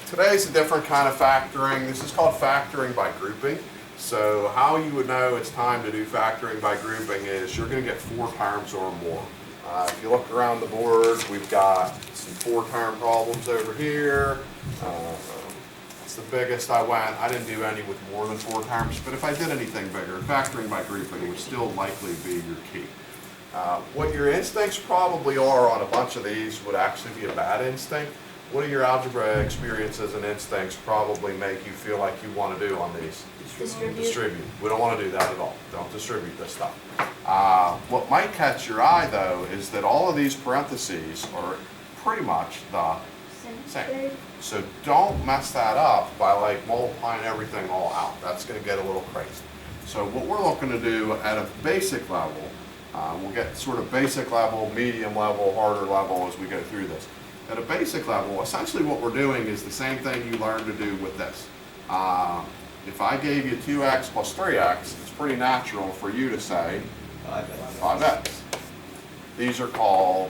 Today's a different kind of factoring. This is called factoring by grouping. So how you would know it's time to do factoring by grouping is you're going to get 4 terms or more. If you look around the board, we've got some 4-term problems over here. It's the biggest I went. I didn't do any with more than 4 terms, but if I did anything bigger, factoring by grouping would still likely be your key. What your instincts probably are on a bunch of these would actually be a bad instinct. What do your algebra experiences and instincts probably make you feel like you want to do on these? Distribute. We don't want to do that at all. Don't distribute this stuff. What might catch your eye though is that all of these parentheses are pretty much the same. So don't mess that up by like multiplying everything all out. That's going to get a little crazy. So what we're looking to do at a basic level, we'll get sort of basic level, medium level, harder level as we go through this. At a basic level, essentially what we're doing is the same thing you learned to do with this. If I gave you 2x plus 3x, it's pretty natural for you to say 5x. These are called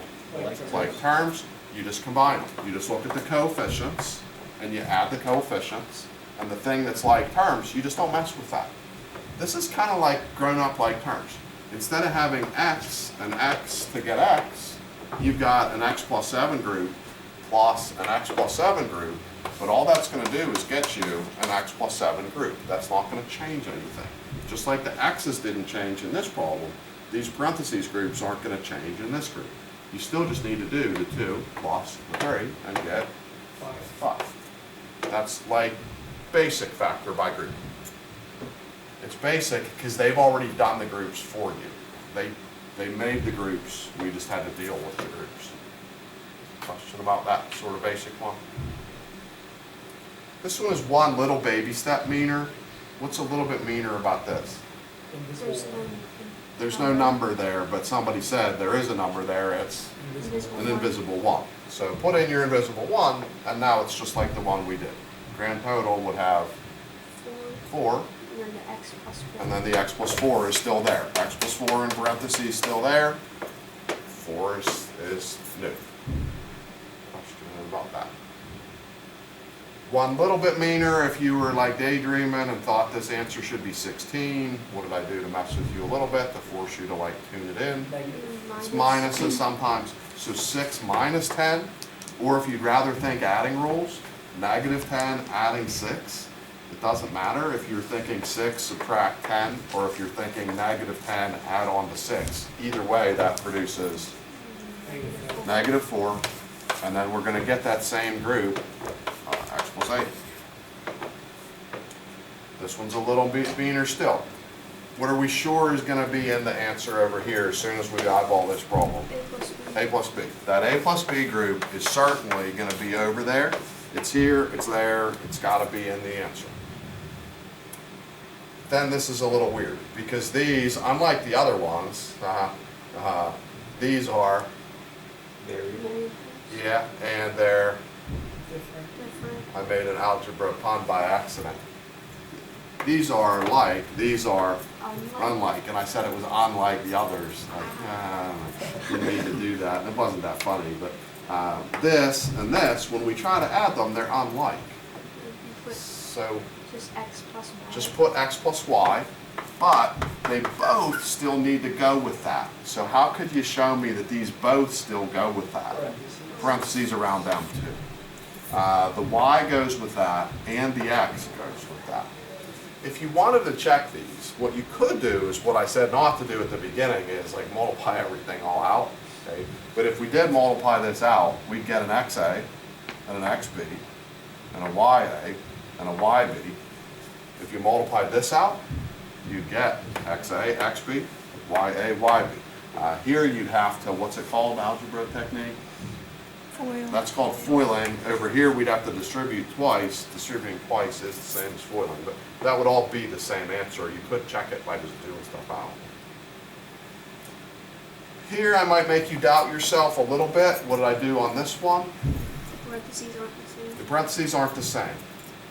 like terms. You just combine them. You just look at the coefficients and you add the coefficients, and the thing that's like terms, you just don't mess with that. This is kind of like grown-up like terms. Instead of having x and x to get x, you've got an x plus 7 group plus an x plus 7 group, but all that's going to do is get you an x plus 7 group. That's not going to change anything. Just like the x's didn't change in this problem, these parentheses groups aren't going to change in this group. You still just need to do the 2 plus the 3 and get 5. That's like basic factor by group. It's basic because they've already done the groups for you. They made the groups, we just had to deal with the groups. Question about that sort of basic one? This one is one little baby step meaner. What's a little bit meaner about this? There's no number there, but somebody said there is a number there. It's an invisible 1. So put in your invisible 1, and now it's just like the one we did. Grand total would have 4. And then the x plus 4 is still there. X plus 4 in parentheses still there. 4 is new. Question about that. One little bit meaner if you were like daydreaming and thought this answer should be 16. What did I do to mess with you a little bit to force you to like tune it in? It's minuses sometimes. So 6 minus 10. Or if you'd rather think adding rules, negative 10 adding 6. It doesn't matter if you're thinking 6 subtract 10 or if you're thinking negative 10 add on to 6. Either way that produces negative 4, and then we're going to get that same group, x plus 8. This one's a little bit meaner still. What are we sure is going to be in the answer over here as soon as we eyeball this problem? A plus B. That A plus B group is certainly going to be over there. It's here, it's there, it's got to be in the answer. Then this is a little weird because these, unlike the other ones, these are, yeah, and they're, I made an algebra pun by accident. These are like, these are unlike, and I said it was unlike the others. Like, you need to do that, and it wasn't that funny, but this and this, when we try to add them, they're unlike. So just x plus y. Just put x plus y, but they both still need to go with that. So how could you show me that these both still go with that? Parentheses around them too. The y goes with that, and the x goes with that. If you wanted to check these, what you could do is what I said not to do at the beginning is like multiply everything all out. Okay? But if we did multiply this out, we'd get an xa and an xb and a ya and a yb. If you multiplied this out, you'd get xa, xb, ya, yb. Here you'd have to, what's it called, algebra technique? Foil. That's called foiling. Over here we'd have to distribute twice. Distributing twice is the same as foiling, but that would all be the same answer. You could check it by just doing stuff out. Here I might make you doubt yourself a little bit. What did I do on this one? The parentheses aren't the same. The parentheses aren't the same.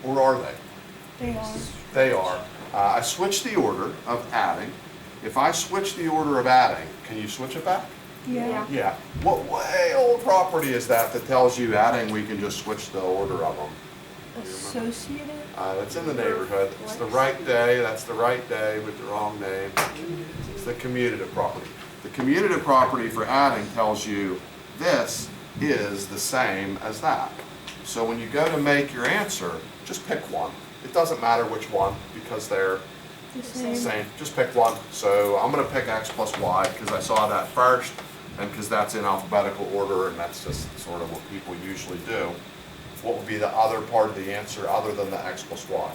Or are they? They are. They are. I switched the order of adding. If I switch the order of adding, can you switch it back? Yeah. Yeah. What way old property is that that tells you adding we can just switch the order of them? Associative? That's in the neighborhood. It's the right day, that's the right day with the wrong name. It's the commutative property. The commutative property for adding tells you this is the same as that. So when you go to make your answer, just pick one. It doesn't matter which one because they're The the same. same. Just pick one. So I'm going to pick x plus y because I saw that first and because that's in alphabetical order and that's just sort of what people usually do. What would be the other part of the answer other than the x plus y?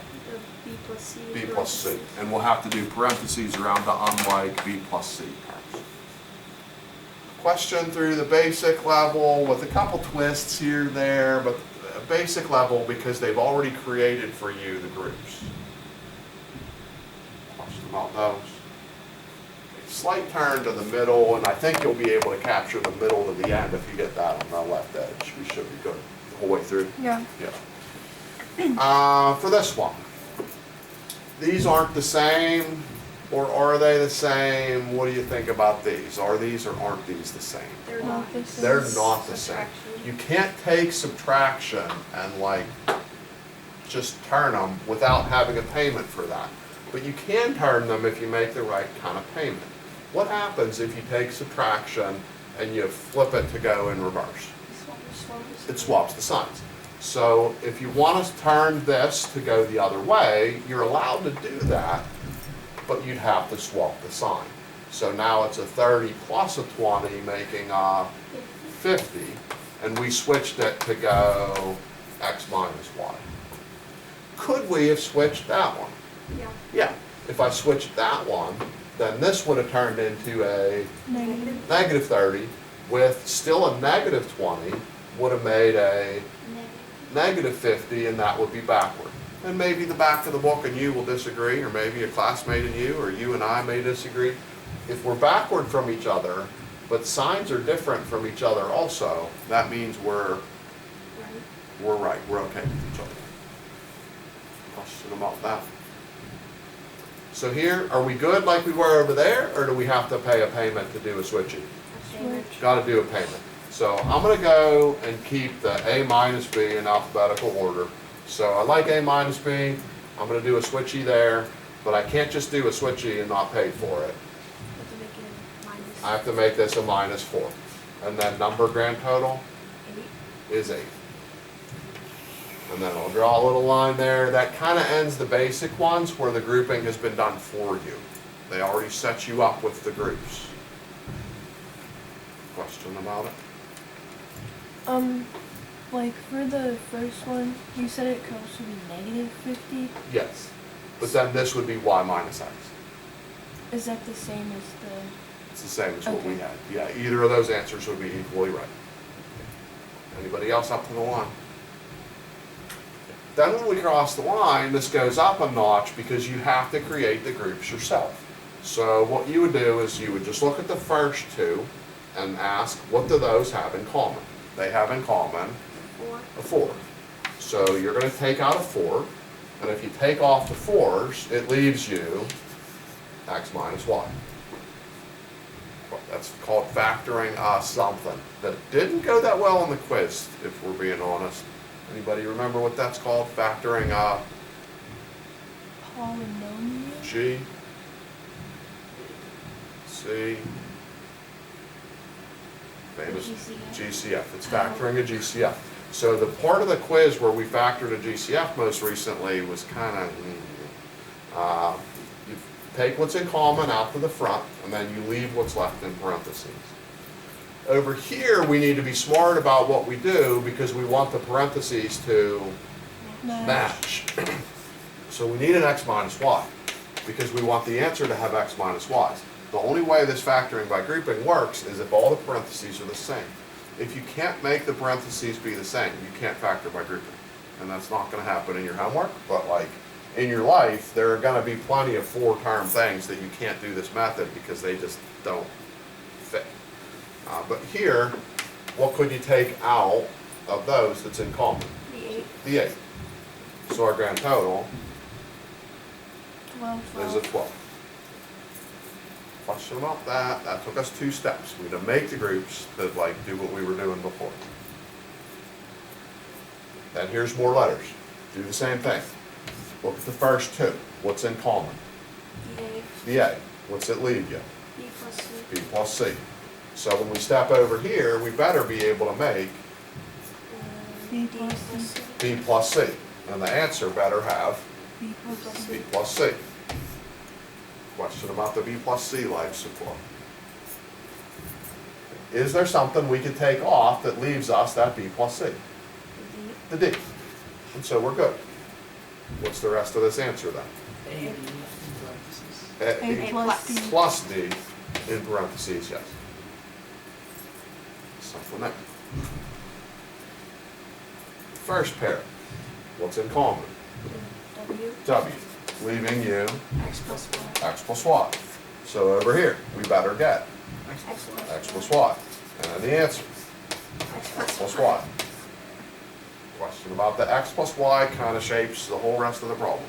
The B plus C. B plus C. And we'll have to do parentheses around the unlike B plus C terms. Question through the basic level with a couple twists here and there, but a basic level because they've already created for you the groups. Question about those. A slight turn to the middle, and I think you'll be able to capture the middle to the end if you get that on the left edge. We should be good the whole way through. Yeah. Yeah. For this one, these aren't the same, or are they the same? What do you think about these? Are these or aren't these the same? They're not the same. They're not the same. Subtraction. You can't take subtraction and like just turn them without having a payment for that. But you can turn them if you make the right kind of payment. What happens if you take subtraction and you flip it to go in reverse? It swaps the signs. So if you want to turn this to go the other way, you're allowed to do that, but you'd have to swap the sign. So now it's a 30 plus a 20 making a 50, and we switched it to go x minus y. Could we have switched that one? Yeah. Yeah. If I switched that one, then this would have turned into a Negative. negative 30 with still a negative 20 would have made a negative 50, and that would be backward. And maybe the back of the book and you will disagree, or maybe a classmate and you, or you and I may disagree. If we're backward from each other, but signs are different from each other also, that means we're right, we're okay with each other. Question about that. So here, are we good like we were over there, or do we have to pay a payment to do a switching? Got to do a payment. So I'm going to go and keep the A minus B in alphabetical order. So I like A minus B. I'm going to do a switchy there, but I can't just do a switchy and not pay for it. I have to make this a minus 4. And then number grand total is 8. And then I'll draw a little line there. That kind of ends the basic ones where the grouping has been done for you. They already set you up with the groups. Question about it? Like for the first one, you said it could also be negative 50. Yes. But then this would be y minus x. Is that the same as the... It's the same as what we Okay. had. Yeah, either of those answers would be equally right. Anybody else up to the line? Then when we cross the line, this goes up a notch because you have to create the groups yourself. So what you would do is you would just look at the first two and ask, what do those have in common? They have in common a 4. So you're going to take out a 4, and if you take off the 4s, it leaves you x minus y. That's called factoring something that didn't go that well in the quiz, if we're being honest. Anybody remember what that's called? Factoring Polynomial? G, C, famous GCF. It's factoring a GCF. So the part of the quiz where we factored a GCF most recently was kind of, you take what's in common out to the front, and then you leave what's left in parentheses. Over here, we need to be smart about what we do because we want the parentheses to match. So we need an x minus y because we want the answer to have x minus y's. The only way this factoring by grouping works is if all the parentheses are the same. If you can't make the parentheses be the same, you can't factor by grouping. And that's not going to happen in your homework, but like in your life, there are going to be plenty of 4-term things that you can't do this method because they just don't fit. But here, what could you take out of those that's in common? The 8. The 8. So our grand total 12. is a 12. Question about that. That took us 2 steps. We had to make the groups that like do what we were doing before. Then here's more letters. Do the same thing. Look at the first two. What's in common? The A. The A. What's it leave you? B plus C. B plus C. So when we step over here, we better be able to make B D plus plus C. C. B plus C. And the answer better have B plus C. B plus C. Question about the B plus C life support. Is there something we could take off that leaves us that B plus C? D. The D. And so we're good. What's the rest of this answer then? A, B, in parentheses. A plus D. Plus D in parentheses, yes. Something there. First pair, what's in common? W. W, leaving you X plus Y. X plus Y. So over here, we better get X plus X plus Y. And the answer, X plus Y. Question about the X plus Y kind of shapes the whole rest of the problem.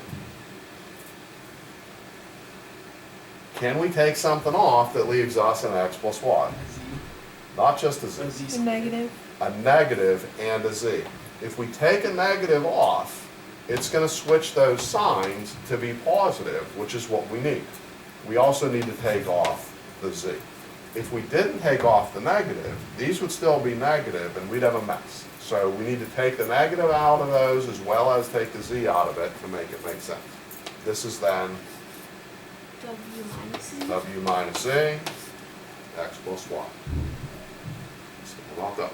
Can we take something off that leaves us an X plus Y? A Z. Not just a Z. A Z A squared. negative. A negative and a Z. If we take a negative off, it's going to switch those signs to be positive, which is what we need. We also need to take off the Z. If we didn't take off the negative, these would still be negative and we'd have a mess. So we need to take the negative out of those as well as take the Z out of it to make it make sense. This is then W minus C. W minus Z, X plus Y. Simple about those.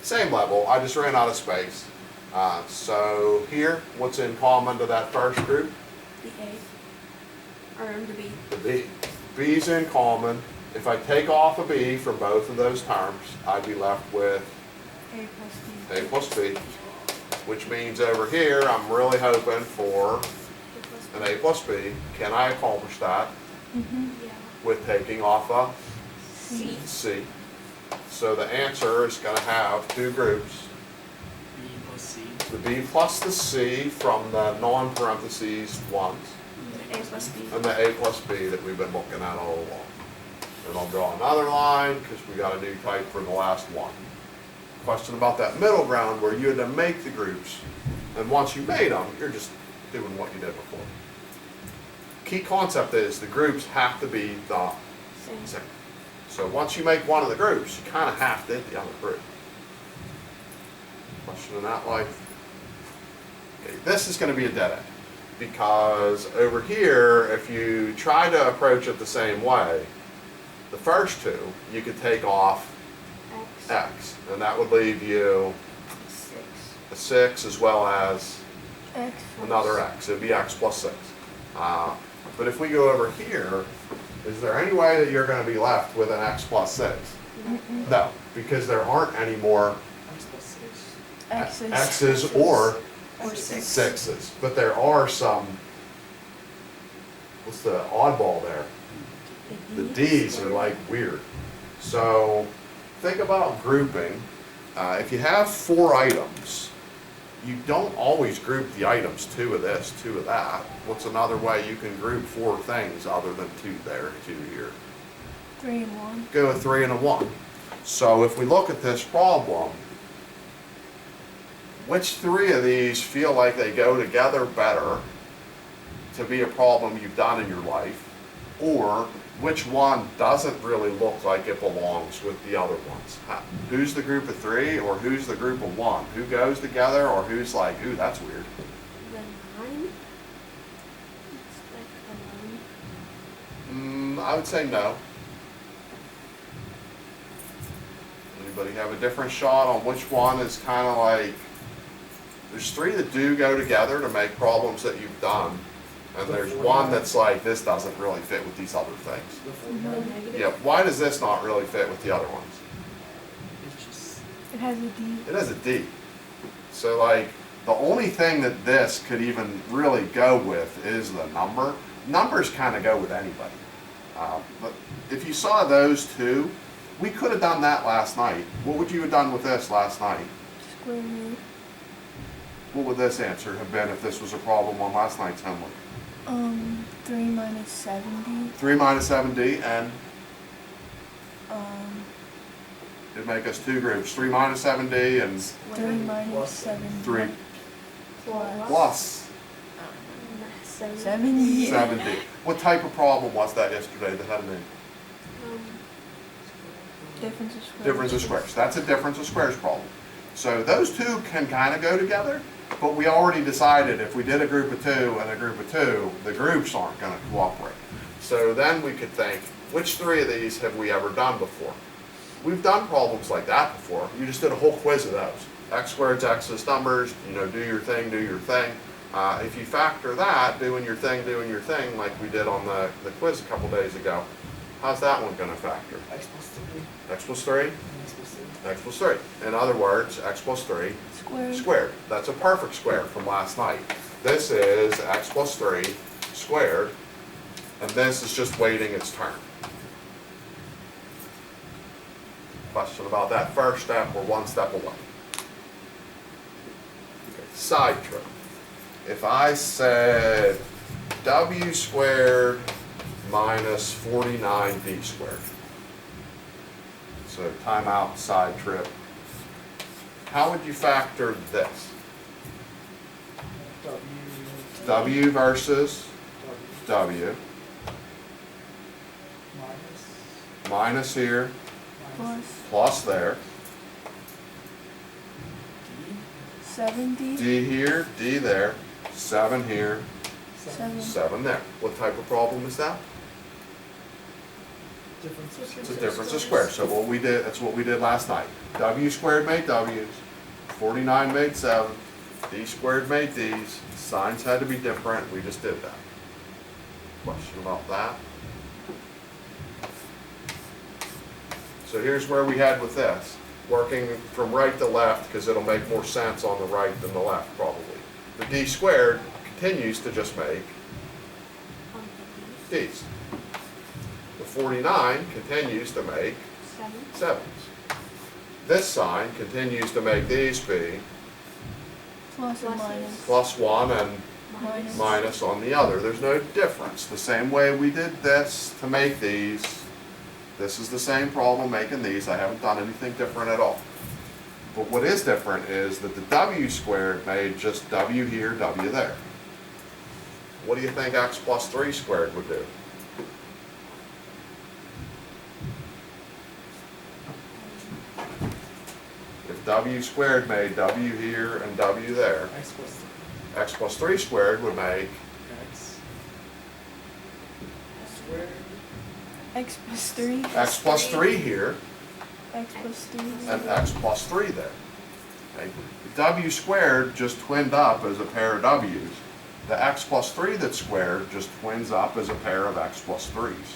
Same level, I just ran out of space. So here, what's in common to that first group? The A. Or the B. The B. B's in common. If I take off a B from both of those terms, I'd be left with A plus D. A plus B, which means over here, I'm really hoping for A plus an A plus B. Can I accomplish that Mm-hmm. Yeah. with taking off a C. C? So the answer is going to have two groups. B plus C. The B plus the C from the non-parentheses ones, A plus B. and the A plus B that we've been looking at all along. And I'll draw another line because we got a new type for the last one. Question about that middle ground where you had to make the groups, and once you made them, you're just doing what you did before. Key concept is the groups have to be the Same. same. So once you make one of the groups, you kind of have to hit the other group. Question in that life? Okay, this is going to be a dead end because over here, if you try to approach it the same way, the first two, you could take off X. X, and that would leave you 6. a 6 as well as X plus another X. It'd be X plus 6. But if we go over here, is there any way that you're going to be left with an X plus 6? Mm-mm. No, because there aren't any more X plus 6. X's. X's or Or 6. 6's. But there are some, what's the oddball there? The D's are like weird. So think about grouping. If you have 4 items, you don't always group the items 2 of this, 2 of that. What's another way you can group 4 things other than 2 there, 2 here? 3 and 1. Go with 3 and a 1. So if we look at this problem, which 3 of these feel like they go together better to be a problem you've done in your life, or which one doesn't really look like it belongs with the other ones? Who's the group of 3 or who's the group of 1? Who goes together or who's like, ooh, that's weird? The 9. It's like a 9. I would say no. Anybody have a different shot on which one is kind of like, there's 3 that do go together to make problems that you've done, and there's one that's like, this doesn't really fit with these other things. The 49. Negative. Yeah, why does this not really fit with the other ones? It's just It has a D. It has a D. So like, the only thing that this could even really go with is the number. Numbers kind of go with anybody. But if you saw those 2, we could have done that last night. What would you have done with this last night? Square root. What would this answer have been if this was a problem on last night's homework? 3 minus 70. 3 minus 7D and Um, It'd make us two groups, 3 minus 7D and 3 minus 7. 3 Plus. plus 70. 7D. What type of problem was that yesterday that had a name? Difference of squares. Difference of squares. That's a difference of squares problem. So those two can kind of go together, but we already decided if we did a group of 2 and a group of 2, the groups aren't going to cooperate. So then we could think, which 3 of these have we ever done before? We've done problems like that before. You just did a whole quiz of those. X squared's X's numbers, you know, do your thing, do your thing. If you factor that, doing your thing, like we did on the quiz a couple days ago, how's that one going to factor? X plus 3. X plus 3? X plus 3. X plus 3. In other words, X plus 3 Squared. squared. That's a perfect square from last night. This is X plus 3 squared, and this is just waiting its turn. Question about that first step? We're one step away. Okay. Side trip. If I said W squared minus 49D squared. So timeout, side trip. How would you factor this? W. W versus W. W. Minus. Minus here, Plus plus there. 70. D here, D there. 7 here, 7. 7 there. What type of problem is that? Difference of It's squares. a difference of squares. So what we did, that's what we did last night. W squared made W's, 49 made 7, D squared made D's. Signs had to be different. We just did that. Question about that? So here's where we had with this. Working from right to left because it'll make more sense on the right than the left probably. The D squared continues to just make D's. The 49 continues to make 7s. This sign continues to make these be Plus and minus. plus 1 and Minus. minus on the other. There's no difference. The same way we did this to make these, this is the same problem making these. I haven't done anything different at all. But what is different is that the W squared made just W here, W there. What do you think X plus 3 squared would do? If W squared made W here and W there, X plus 3. X plus 3 squared would make X. Squared. X plus 3. X plus 3 here X plus 3. and X plus 3 there. Okay? The W squared just twinned up as a pair of W's. The X plus 3 that's squared just twins up as a pair of X plus 3's.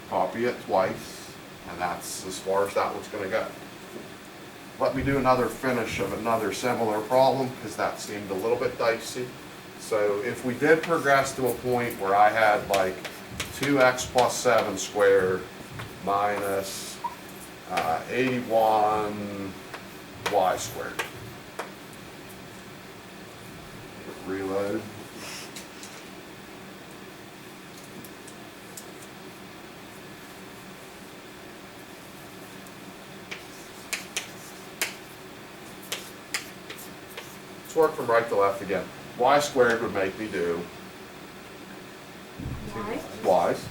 Copy it twice, and that's as far as that one's going to go. Let me do another finish of another similar problem, because that seemed a little bit dicey. So if we did progress to a point where I had like 2x plus 7 squared minus 81 y squared. Reload. Let's work from right to left again. Y squared would make me do y's.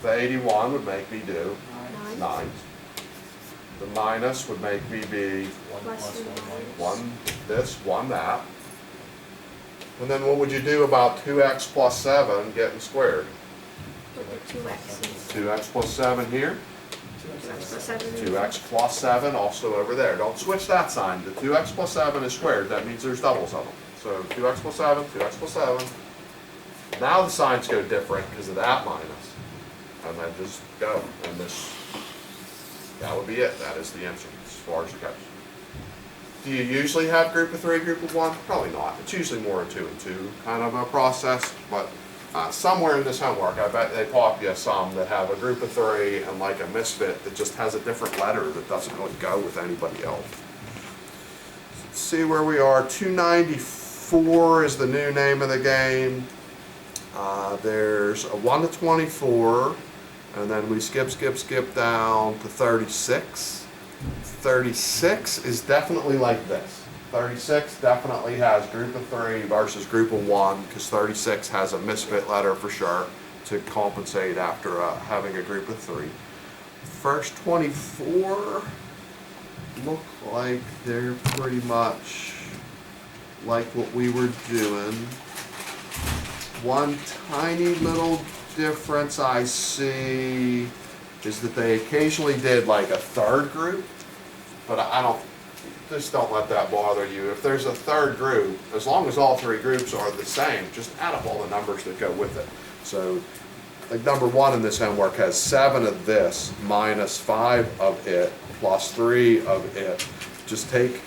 The 81 would make me do 9's. The minus would make me be 1 this, 1 that. And then what would you do about 2x plus 7 getting squared? With the 2x's. 2x plus 7 here, 2x plus 7. 2x plus 7 also over there. Don't switch that sign. The 2x plus 7 is squared. That means there's doubles of them. So 2x plus 7, 2x plus 7. Now the signs go different because of that minus. And then just go. And this, that would be it. That is the answer as far as it goes. Do you usually have group of 3, group of 1? Probably not. It's usually more a 2 and 2 kind of a process. But somewhere in this homework, I bet they pop you some that have a group of 3 and like a misfit that just has a different letter that doesn't really go with anybody else. Let's see where we are. 294 is the new name of the game. There's a 1 to 24, and then we skip down to 36. 36 is definitely like this. 36 definitely has group of 3 versus group of 1, because 36 has a misfit letter for sure to compensate after having a group of 3. First 24 look like they're pretty much like what we were doing. One tiny little difference I see is that they occasionally did like a third group, but I don't, just don't let that bother you. If there's a third group, as long as all 3 groups are the same, just add up all the numbers that go with it. So, like number 1 in this homework has 7 of this minus 5 of it plus 3 of it. Just take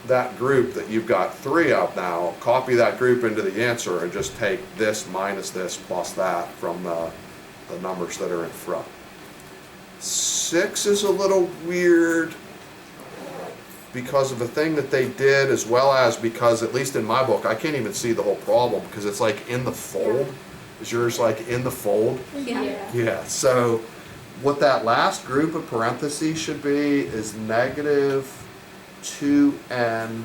that group that you've got 3 of now, copy that group into the answer, and just take this minus this plus that from the numbers that are in front. 6 is a little weird because of a thing that they did, as well as because, at least in my book, I can't even see the whole problem because it's like in the fold. Is yours like in the fold? Yeah. Yeah, so what that last group of parentheses should be is negative 2n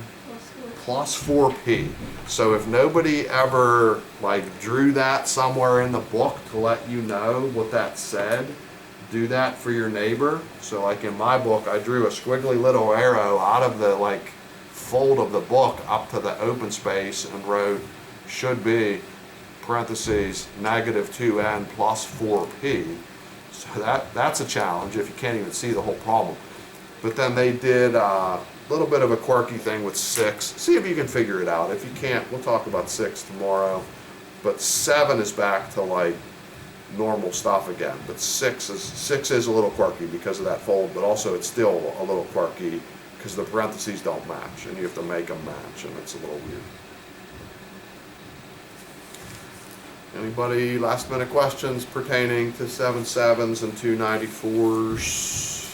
plus 4p. So if nobody ever like drew that somewhere in the book to let you know what that said, do that for your neighbor. So like in my book, I drew a squiggly little arrow out of the like fold of the book up to the open space and wrote should be parentheses negative 2n plus 4p. So that's a challenge if you can't even see the whole problem. But then they did a little bit of a quirky thing with 6. See if you can figure it out. If you can't, we'll talk about 6 tomorrow. But 7 is back to like normal stuff again. But 6 is a little quirky because of that fold, but also it's still a little quirky because the parentheses don't match and you have to make them match, and it's a little weird. Anybody last minute questions pertaining to 7/7s and 294s?